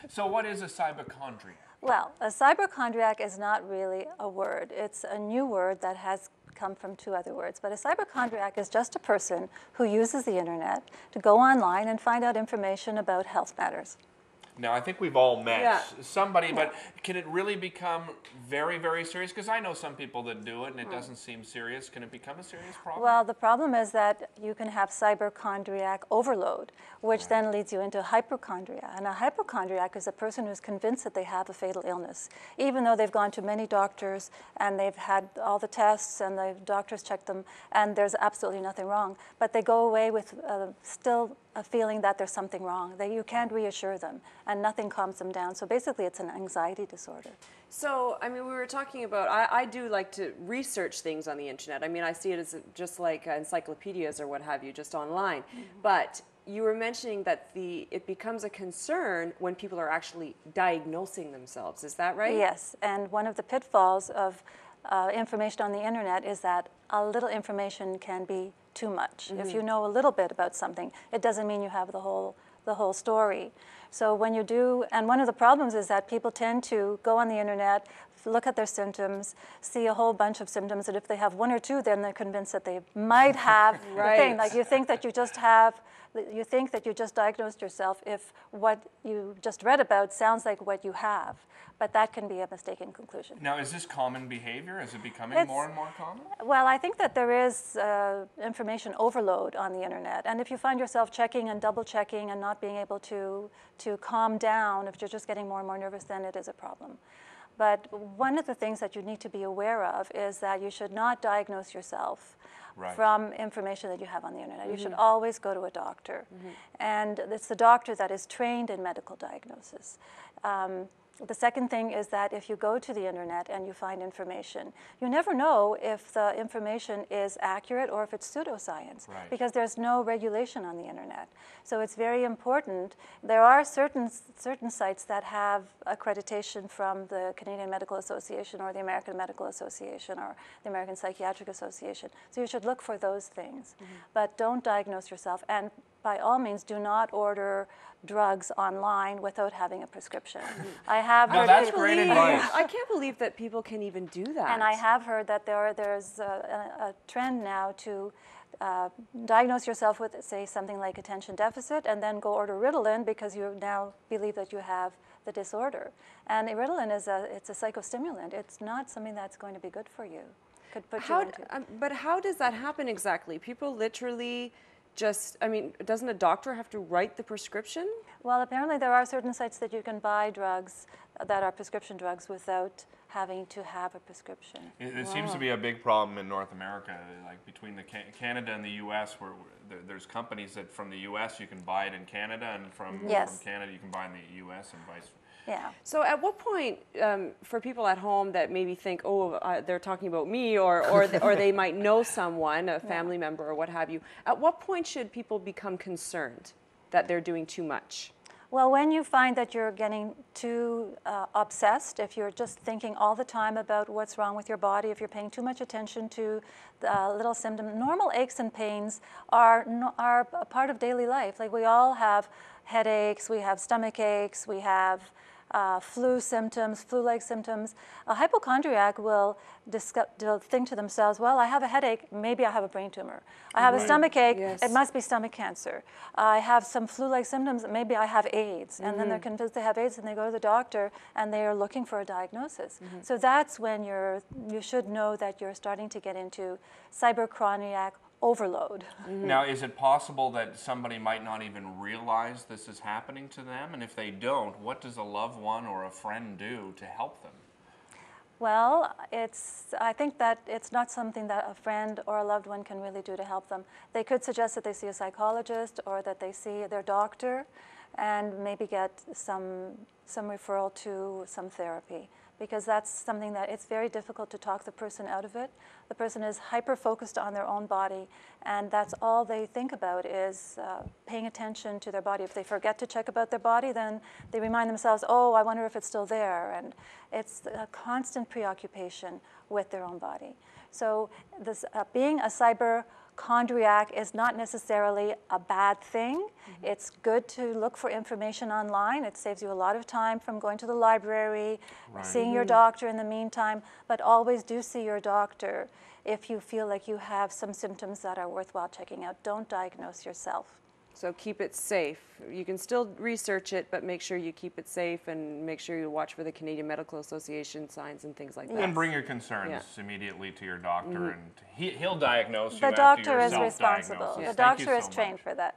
So what is a cyberchondriac? Well, a cyberchondriac is not really a word. It's a new word that has come from two other words. But a cyberchondriac is just a person who uses the internet to go online and find out information about health matters. Now, I think we've all met somebody, but can it really become very, very serious? Because I know some people that do it and it doesn't seem serious. Can it become a serious problem? Well, the problem is that you can have cyberchondriac overload, which then leads you into hypochondria. And a hypochondriac is a person who's convinced that they have a fatal illness, even though they've gone to many doctors and they've had all the tests and the doctors checked them and there's absolutely nothing wrong. But they go away with still a feeling that there's something wrong, that you can't reassure them, and nothing calms them down. So basically, it's an anxiety disorder. So, I mean, we were talking about, I do like to research things on the internet. I mean, I see it as just like encyclopedias or what have you, just online. But you were mentioning that it becomes a concern when people are actually diagnosing themselves. Is that right? Yes, and one of the pitfalls of information on the internet is that a little information can be too much. If you know a little bit about something, it doesn't mean you have the whole story. So when you do, and one of the problems is that people tend to go on the internet, look at their symptoms, see a whole bunch of symptoms, and if they have one or two, then they're convinced that they might have the thing. Like you think that you just diagnosed yourself if what you just read about sounds like what you have. But that can be a mistaken conclusion. Now, is this common behavior? Is it becoming more and more common? Well, I think that there is information overload on the internet. And if you find yourself checking and double checking and not being able to calm down, if you're just getting more and more nervous, then it is a problem. But one of the things that you need to be aware of is that you should not diagnose yourself from information that you have on the internet. You should always go to a doctor. And it's the doctor that is trained in medical diagnosis. The second thing is that if you go to the internet and you find information, you never know if the information is accurate or if it's pseudoscience, because there's no regulation on the internet. So it's very important. There are certain sites that have accreditation from the Canadian Medical Association or the American Medical Association or the American Psychiatric Association. So you should look for those things. But don't diagnose yourself. And by all means, do not order drugs online without having a prescription. I have heard that's great advice. I can't believe that people can even do that. And I have heard that there's a trend now to diagnose yourself with, say, something like attention deficit, and then go order Ritalin because you now believe that you have the disorder. And Ritalin it's a psychostimulant. It's not something that's going to be good for you. Could put you into. But how does that happen exactly? People literally just, I mean, doesn't a doctor have to write the prescription? Well, apparently there are certain sites that you can buy drugs that are prescription drugs without having to have a prescription. It seems to be a big problem in North America, like between Canada and the U.S., where there's companies that from the U.S. you can buy it in Canada, and from Canada you can buy it in the U.S. and vice versa. Yeah. So at what point, for people at home that maybe think, oh, they're talking about me, or they might know someone, a family member or what have you, at what point should people become concerned that they're doing too much? Well, when you find that you're getting too obsessed, if you're just thinking all the time about what's wrong with your body, if you're paying too much attention to the little symptoms, normal aches and pains are a part of daily life. Like we all have headaches, we have stomach aches, we have flu symptoms, flu-like symptoms. A hypochondriac will think to themselves, well, I have a headache, maybe I have a brain tumor. I have a stomach ache, it must be stomach cancer. I have some flu-like symptoms, maybe I have AIDS. And then they're convinced they have AIDS and they go to the doctor and they are looking for a diagnosis. So that's when you should know that you're starting to get into cyberchondriac overload. Now, is it possible that somebody might not even realize this is happening to them? And if they don't, what does a loved one or a friend do to help them? Well, I think that it's not something that a friend or a loved one can really do to help them. They could suggest that they see a psychologist or that they see their doctor and maybe get some referral to some therapy, because that's something that it's very difficult to talk the person out of it. The person is hyper-focused on their own body, and that's all they think about is paying attention to their body. If they forget to check about their body, then they remind themselves, oh, I wonder if it's still there. And it's a constant preoccupation with their own body. So this, being a cyberchondriac Chondriac is not necessarily a bad thing. It's good to look for information online. It saves you a lot of time from going to the library, seeing your doctor in the meantime, but always do see your doctor if you feel like you have some symptoms that are worthwhile checking out. Don't diagnose yourself. So keep it safe. You can still research it, but make sure you keep it safe and make sure you watch for the Canadian Medical Association signs and things like that. And bring your concerns immediately to your doctor, and he'll diagnose you The after doctor you're is self-diagnosed. responsible. Yes, The thank you doctor is so trained much. for that.